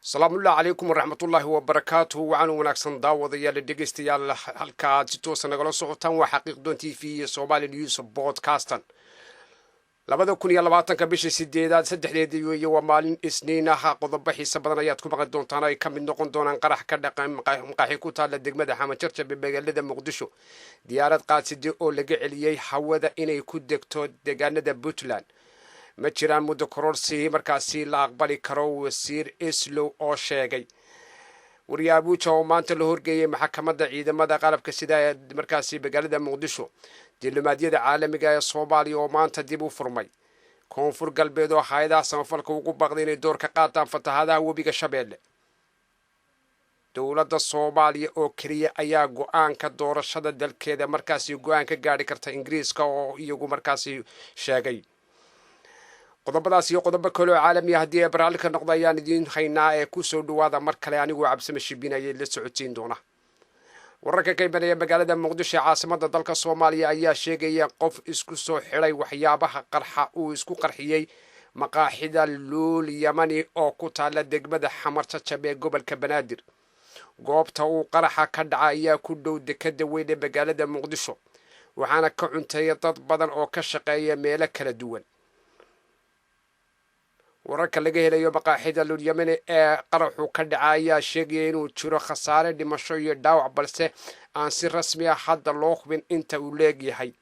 السلام الله عليكم ورحمة الله وبركاته وعن ونكسن داود يا لدقستيال halka si toos nagala socotaan waa xaqiiq doontii fi Soomaali News Podcast 2020 bishii 8 saddexdeedii weeye waa maalin isniin ah qodobo xiiso badan ayaad ku maqan doontaan ay ka mid noqon doonaan qarax ka dhaqan maqaaxi ku taala degmada Xamajarta ee magaalada Muqdisho diyaarad qaadsidii oo laga celiyay hawada inay ku degto deegaanada Puntland ma jiraan muddo kororsi markaasi la aqbali karo wasiir islow oo sheegay wariyaabuuja oo maanta la horgeeyay maxkamadda ciidamada qalabka sida markaasi magaalada Muqdisho diblomaadiyada caalamiga ee Soomaaliya oo maanta dib u furmay koonfur galbeed oo hay'adaha samafalka ugu baaqday inay door ka qaataan fatahaadaha webiga Shabeelle dowladda Soomaaliya oo kaliya ayaa go'aanka doorashada dalkeeda markaasi go'aan ka gaari karta Ingiriiska oo iyagu markaasi sheegay qodobadaas iyo qodobo kale oo caalami ah hadii ay baraalka noqdayaan idin haynaa ee ku soo dhawaada mar kale anigu cabsama shibinayay la socodsiin doona wararka ka imanaya magaalada Muqdisho caasimadda dalka Soomaaliya ayaa sheegaya qof isku soo xiray waxyaabaha qarxa uu isku qarxiyay maqaaxida luul Yamani oo ku taala degmada Xamajarta ee gobolka Banaadir goobta uu qaraxa ka dhacay ayaa ku dhow dekada weyn ee magaalada Muqdisho waxaana ka cuntay dad badan oo ka shaqeeya meelo kala duwan wararka laga helayo maqaaxida luul Yamani ee qaraxu ka dhacay ayaa sheegay inuu jiro khasaare dhimasho iyo dhaawac balse aan si rasmi ah hadda loo hubin inta uu leeyahay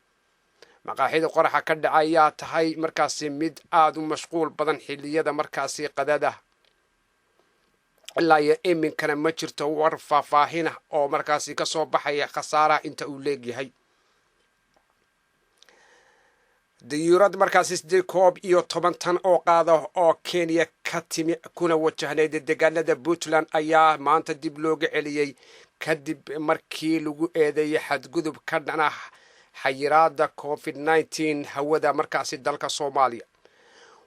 maqaaxida qaraxa ka dhacay ayaa tahay markaasi mid aad u mashquul badan xilliyada markaasi qadada ilaa iyo iminkana ma jirto war faahfaahin ah oo markaasi ka soo baxaya khasaaraha inta uu leeyahay diyuurad markaasi 10 tan oo qaada oo Kenya ka timi kuna wajahneyd deegaanada Puntland ayaa maanta dib looga celiyay kadib markii lagu eedeeyay xadgudub ka dhana xayiraadda COVID-19 hawada markaasi dalka Soomaaliya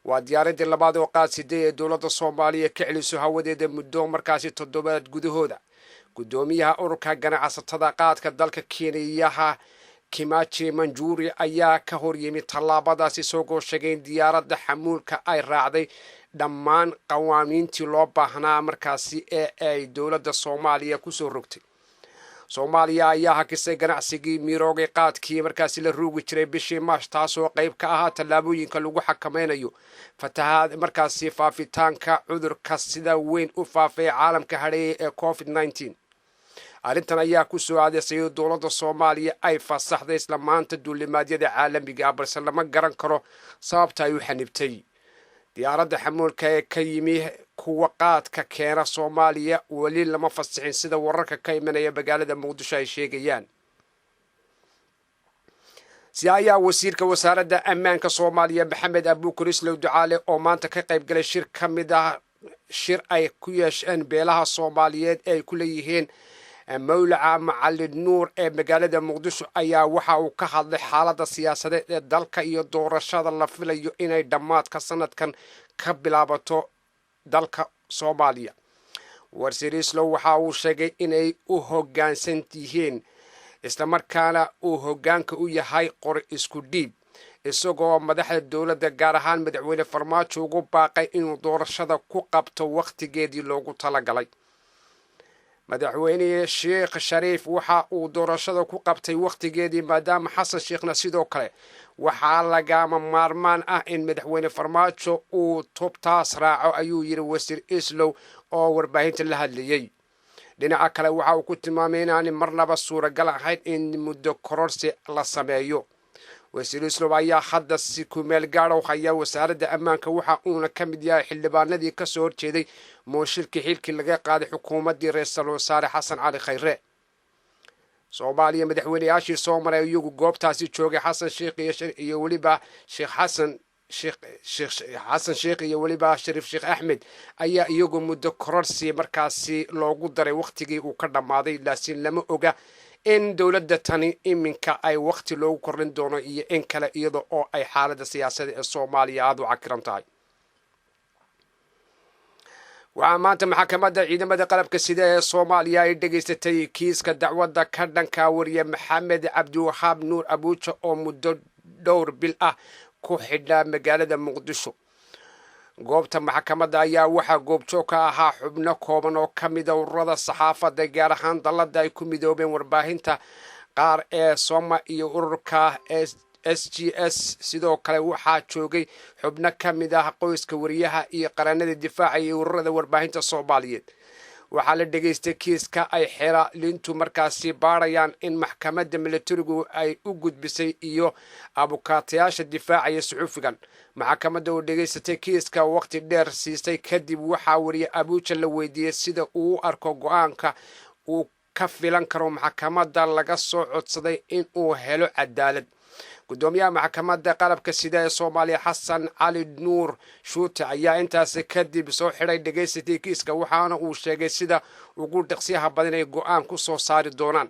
waa diyaaradii labaad oo qaadsiday ee dowladda Soomaaliya ka celiso hawadeeda muddo markaasi 7 gudahooda gudoomiyaha ururka ganacsatada qaadka dalka Kenya Kimachi Manjuri ayaa ka hor yimid tallaabadaasi soo sheegay diyaaradda xamuulka ay raacday dhammaan qawaaniintii loo baahnaa markaasi ee ay dowladda Soomaaliya ku soo rogtay Soomaaliya ayaa hakisay ganacsigii mirooga qaadkii markaasi la ruugi jiray bishii Maash taasoo qayb ka ah tallaabooyinka lagu xakameynayo fatahaad markaasi faafitaanka cudurka sida weyn u faafay caalamka hareeyay ee COVID-19 arrintan ayaa ku soo aadeysay dowladda Soomaaliya ay fasaxday isla maanta duulimaadyada caalamiga ah balse lama garan karo sababta ay u xanibtay diyaaradda xamuulka ee ka yimi kuwa qaadka keena Soomaaliya wali lama fasaxin sida wararka ka imanaya magaalada Muqdisho ay sheegayaan si ayaa wasiirka wasaaradda ammaanka Soomaaliya Maxamed Abuukar Islow Ducaale oo maanta ka qayb galay shir ka mid ah shir ay ku yeesheen beelaha Soomaaliyeed ay ku leeyihiin mawlaca macallin nuur ee magaalada Muqdisho ayaa waxa uu ka hadlay xaaladda siyaasadeed ee dalka iyo doorashada la filayo inay dhamaadka sanadkan ka bilaabato dalka Soomaaliya wasiir Islow waxa uu sheegay inay u hoggaansan yihiin isla markaana uu hoggaanka u yahay qor isku dhiib isagoo madaxda dowladda gaar ahaan madaxweyne Farmaajo ugu baaqay inuu doorashada ku qabto waqtigeedii loogu talagalay madaxweyne Sheekh Shariif waxa uu doorashada ku qabtay waqtigeedii maadaama Xasan Sheekhna sidoo kale waxa lagama maarmaan ah in madaxweyne Farmaajo uu tubtaas raaco ayuu yiri wasiir Islow oo warbaahinta la hadlayay dhinaca kale waxa uu ku tilmaamay in marnaba suuragal ahayn in muddo kororsi la sameeyo wasiir Islow ayaa hadda si ku meel gaar ah haya wasaaradda ammaanka waxa uu ka mid yahay xildhibaanadii ka soo horjeeday mooshilkii xilkii laga qaaday xukuumaddii ra'iisul wasaare Xasan Cali Khayre Soomaaliya madaxweynayaashii soo maray iyagu goobtaasi joogay Xasan Sheekh iyo waliba Sheekh Xasan Sheekh iyo waliba Shariif Sheekh Axmed ayaa iyagu muddo kororsi markaasi loogu daray waqtigii uu ka dhamaaday laakiin lama oga in dowladda tani iminka ay waqti loogu kordhin doono iyo in kale iyada oo ay xaaladda siyaasadeed ee Soomaaliya aad u cakiran tahay waxaa maanta maxkamadda ciidamada qalabka sida ee Soomaaliya ay dhageysatay kiiska dacwadda ka dhanka wariye Maxamed Cabdiwahaab Nuur Abuuja oo muddo dhowr bil ah ku xidhnaa magaalada Muqdisho goobta maxkamadda ayaa waxaa goobjoog ka ahaa xubno kooban oo ka mida ururada saxaafadda gaar ahaan dallada ay ku midoobeen warbaahinta qaar ee Soma iyo ururka SGS. sidoo kale waxaa joogay xubno ka mid ah qoyska wariyaha iyo qaranada difaaca iyo ururada warbaahinta Soomaaliyeed. waxaa la dhageystay kiiska ay xeelaalintu markaasi baarayaan in maxkamadda militarigu ay u gudbisay iyo abukaatayaasha difaacaya suxufigan. maxkamadda oo dhageysatay kiiska waqti dheer siisay kadib waxaa wariye abuuja la weydiiyey sida uu u arko go'aanka uu ka filan karo maxkamadda laga soo codsaday in uu helo cadaalad. gudoomiyaha maxkamadda qalabka sida ee Soomaaliya Xasan Cali Nuur Shuute ayaa intaas kadib soo xiray dhageysatay kiiska waxaana uu sheegay sida ugu dhaqsiyaha badan ay go'aan ku soo saari doonaan.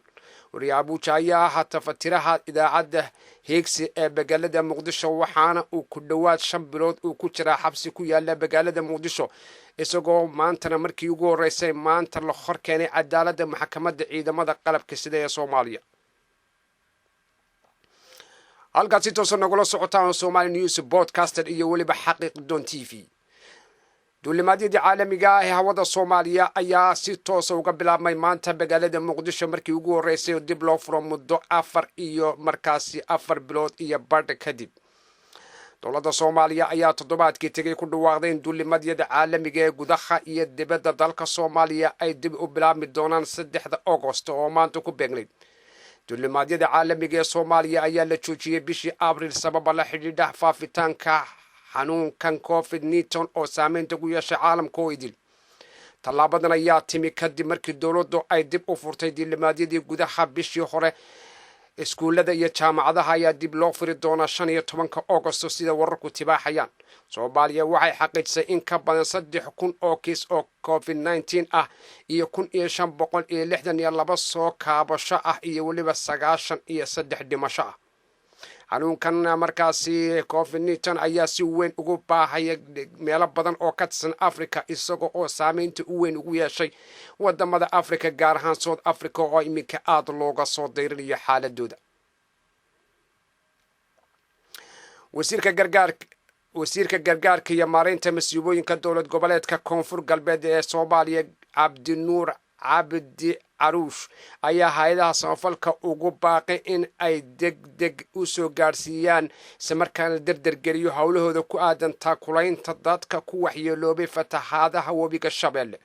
wariye abuuja ayaa ahaa tafatiraha idaacadda Heegsi ee magaalada Muqdisho waxaana uu ku dhawaad 5 bilood uu ku jiraa xabsi ku yaala magaalada Muqdisho isagoo maantana markii ugu horeysay maanta la hor keenay cadaaladda maxkamadda ciidamada qalabka sida ee Soomaaliya. halkaasi toosan nagula socotaan Somali News Podcaster iyo waliba xaqiiqdoon TV. duulimaadyadii caalamiga ah ee hawada Soomaaliya ayaa si toos uga bilaabmay maanta magaalada Muqdisho markii ugu horeysay dib loo furo muddo 4 bilood iyo badh kadib. dowladda Soomaaliya ayaa toddobaadkii tagay ku dhawaaqday in duulimaadyada caalamiga ee gudaha iyo dibadda dalka Soomaaliya ay dib u bilaabmi doonaan 3 August oo maanta ku beegnayd. duulimaadyada caalamiga ee Soomaaliya ayaa la joojiyay bishii Abriil sabab la xidhiidha faafitaanka xanuunkan COVID-19 oo saameynta ku yeeshay caalamka oo idil. tallaabadan ayaa timi kadib markii dowladdu ay dib u furtay duulimaadyadii gudaha bishii hore. iskuulada iyo jaamacadaha ayaa dib loo furi doonaa 15 August sida wararku tibaaxayaan. Soomaaliya waxay xaqiijisay in ka badan 3,000 oo kiis oo COVID-19 ah iyo 1,562 soo kaabasho ah iyo waliba 93 dhimasho ah. xanuunkan markaasi COVID-19 ayaa si weyn ugu baahaya meelo badan oo ka tirsan Afrika isagoo oo saameynta u weyn ugu yeeshay wadamada Afrika gaar ahaan South Africa oo iminka aad looga soo dayrinayo xaaladooda. wasiirka gargaarka iyo maareynta masiibooyinka dowlad goboleedka Koonfur Galbeed ee Soomaaliya Cabdinuur Cabdi Caruush ayaa hay'adaha samafalka ugu baaqay in ay degdeg u soo gaarsiiyaan samarkaan dardargeliyo hawlahooda ku aadan taakulaynta dadka ku waxyeeloobay fatahaadaha webiga Shabeelle.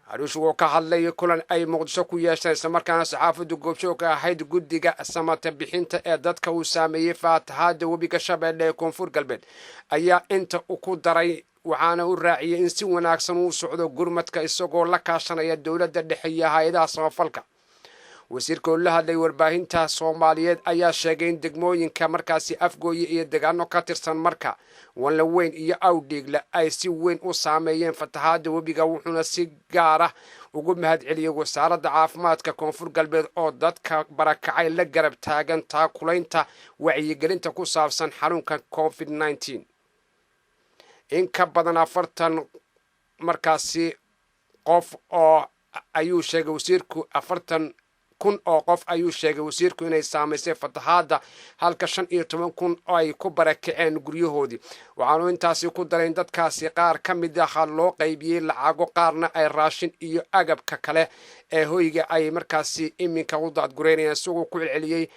Caruush oo ka hadlay kulan ay Muqdisho ku yeesheen samarkaan saxaafaddu goobjoog ahayd guddiga samata bixinta ee dadka uu saameeyay fatahaada webiga Shabeelle ee Koonfur Galbeed ayaa inta ku daray waxaana uu raaciyay in si wanaagsan uu socdo gurmadka isagoo la kaashanaya dowladda dhexe iyo hay'adaha samafalka. wasiirka oo la hadlay warbaahinta Soomaaliyeed ayaa sheegay in degmooyinka markaasi Afgooye iyo deegaano ka tirsan marka Wanlaweyn iyo Awdheegle ay si weyn u saameeyeen fatahaada webiga wuxuuna si gaar ah ugu mahadceliyay wasaaradda caafimaadka Koonfur Galbeed oo dadka barakacay la garab taagan taakulaynta wacyigelinta ku saabsan xanuunka COVID-19. in ka badan 40 markaasi qof oo ayuu sheegay wasiirku 40,000 oo qof ayuu sheegay wasiirku inay saameysay fatahaada halka 15,000 ay ku barakaceen guryahoodii. waxaanu intaasi ku daray dadkaasi qaar ka mid ah loo qaybiyay lacago qaarna ay raashin iyo agabka kale ee hoyga ay markaasi iminka u daadgureynayaan isagoo ku celceliyay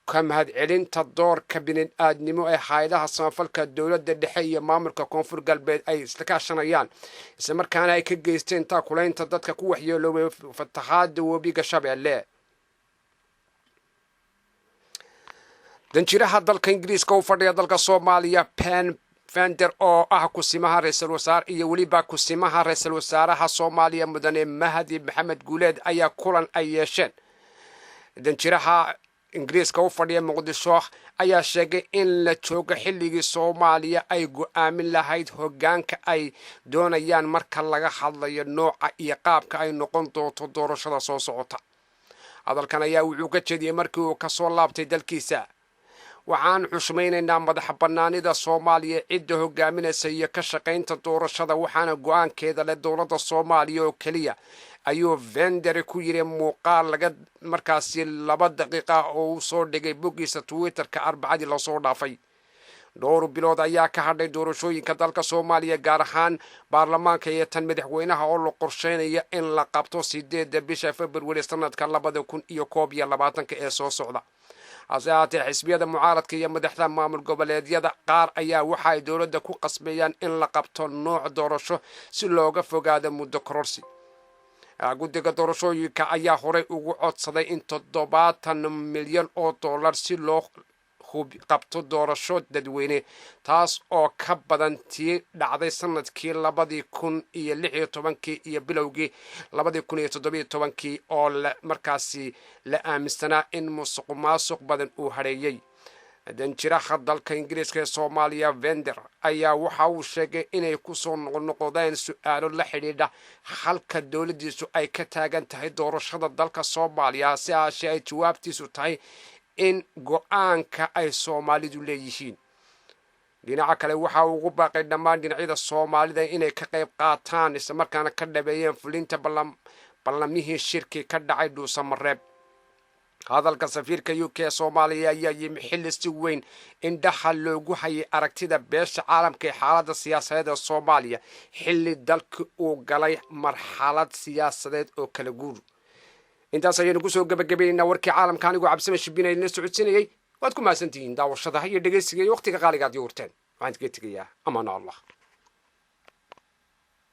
ka mahadcelinta doorka bini'aadnimo ee hay'adaha samafalka dowladda dhexe iyo maamulka Koonfur Galbeed ay isla kaashanayaan isla markaana ay ka geysteen taakulaynta dadka ku waxyeeloobay fatahaada webiga Shabeelle. danjiraha dalka Ingiriiska u fadhiya dalka Soomaaliya Pen Fender oo ah kusimaha ra'iisul wasaare iyo waliba kusimaha ra'iisul wasaaraha Soomaaliya mudane Mahdi Maxamed Guuleed ayaa kulan ay yeesheen. danjiraha Ingiriiska u fadhiya Muqdisho ayaa sheegay in la joogo xilligii Soomaaliya ay go'aamin lahayd hoggaanka ay doonayaan marka laga hadlayo nooca iyo qaabka ay noqon doonto doorashada soo socota. hadalkan ayaa wuxuu ka jeediyay markii uu ka soo laabtay dalkiisa. waxaan xushmaynaynaa madax bannaanida Soomaaliya cidda hoggaaminaysa iyo ka shaqaynta doorashada waxaana go'aankeeda leh dowladda Soomaaliya oo kaliya ayuu Fender ku yiri muuqaal laga markaasi 2 daqiiqo oo uu soo dhigay boggiisa Twitterka Arbacadii la soo dhaafay. dhowr bilood ayaa ka hadhay doorashooyinka dalka Soomaaliya gaar ahaan baarlamaanka iyo tan madaxweynaha oo la qorsheynaya in la qabto 8 bisha February sanadka 2021 ee soo socda. hase haatee xisbiyada mucaaradka iyo madaxda maamul goboleedyada qaar ayaa waxa ay dowladda ku qasbayaan in la qabto nooc doorasho si looga fogaado muddo kororsi. guddiga doorashooyinka ayaa horey ugu codsaday in 70 milyan oo dollar si loo qabto doorasho dadweyne, taas oo ka badan tii dhacday sanadkii 2016 iyo bilowgii 2017 oo markaasi la aaminsanaa in musuqmaasuq badan uu hareeyay. danjiraha dalka Ingiriiska ee Soomaaliya Vender ayaa waxa uu sheegay inay ku soo noqdeen su'aalo la xidhiidha halka dowladdiisu ay ka taagan tahay doorashada dalka Soomaaliya, si ay jawaabtiisu tahay in go'aanka ay Soomaalidu leeyihiin. dhinaca kale waxa uu ugu baaqay dhammaan dhinacyada Soomaalida inay ka qayb qaataan isla markaana ka dhabeeyeen fulinta ballamihii shirki ka dhacay Dhuusamareeb. hadalka safiirka UK ee Soomaaliya ayaa yimi xilli si weyn indhaha loogu hayay aragtida beesha caalamka ee xaaladda siyaasadeed ee Soomaaliya xilli dalka uu galay marxalad siyaasadeed oo kala guur. intaas ayaynu ku soo gabagabaynaa warkii caalamka anigoo cabsime shibinay la socodsiinayay. waad ku mahadsantihiin daawashada iyo dhegeysiga iyo waqtiga qaaliga aad yoorteen. waxaan idinka tegayaa amaano Allah.